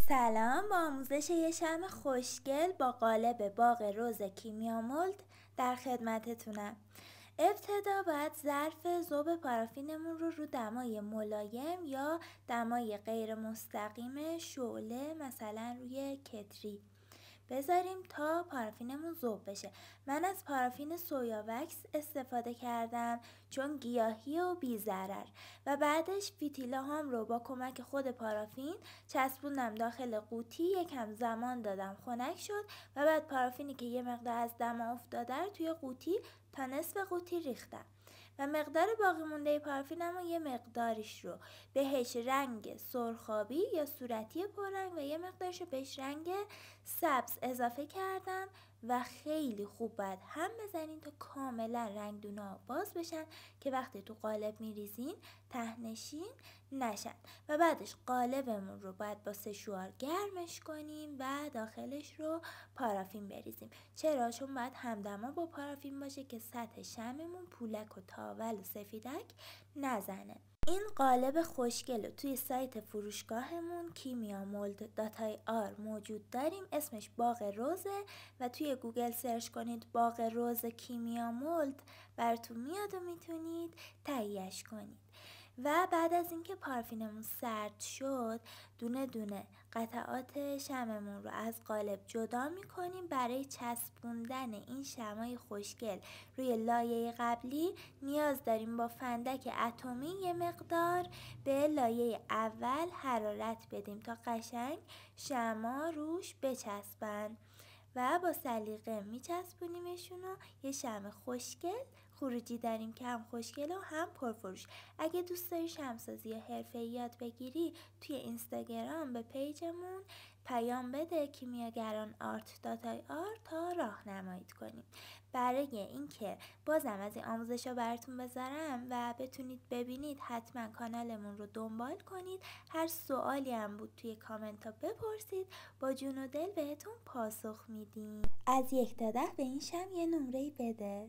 سلام، با آموزش یه شمع خوشگل با قالب باغ رز کیمیا مولد در خدمتتونم. ابتدا باید ظرف ذوب پارافینمون رو دمای ملایم یا دمای غیر مستقیم شعله، مثلا روی کتری بذاریم تا پارافینمون ذوب بشه. من از پارافین سویا وکس استفاده کردم چون گیاهی و بی ضرر و بعدش فتیله‌هام رو با کمک خود پارافین چسبوندم داخل قوطی، یکم زمان دادم خنک شد و بعد پارافینی که یه مقدار از دم افتاده رو توی قوطی تا نصف قوطی ریختم و مقدار باقی مونده پارافینم و یه مقداریش رو بهش رنگ سرخابی یا صورتی پررنگ و یه مقدارش رو بهش رنگ سبز اضافه کردم و خیلی خوب باید هم بزنین تا کاملا رنگدونا باز بشن که وقتی تو قالب میریزین ته‌نشین نشن. و بعدش قالبمون رو باید با سشوار گرمش کنیم و داخلش رو پارافین بریزیم. چرا؟ چون باید همدما با پارافین باشه که سطح شمعمون پولک و تاول و سفیدک نزنه. این قالب خوشگل رو توی سایت فروشگاهمون kimiamold.ir موجود داریم. اسمش باغ رزه و توی گوگل سرچ کنید باغ رز کیمیا مولد براتون میاد و میتونید تهیه‌اش کنید. و بعد از اینکه پارافینمون سرد شد دونه دونه قطعات شمعمون رو از قالب جدا میکنیم. برای چسبوندن این شمعای خوشگل روی لایه قبلی نیاز داریم با فندک اتمی یه مقدار به لایه اول حرارت بدیم تا قشنگ شمع روش بچسبن و با سلیقه میچسبونیمشون و یه شمع خوشگل خروجی داریم که هم خوشگل و هم پرفروش. اگه دوست داری شمعسازی یا حرفه‌ای یاد بگیری توی اینستاگرام به پیجمون پیام بده کیمیاگران آرت تا راهنماییت کنیم. برای اینکه بازم از این آموزشا براتون بذارم و بتونید ببینید حتما کانالمون رو دنبال کنید. هر سوالی هم بود توی کامنت ها بپرسید، با جون و دل بهتون پاسخ میدیم. از 1 تا 10 به این شمع یه نمره بده.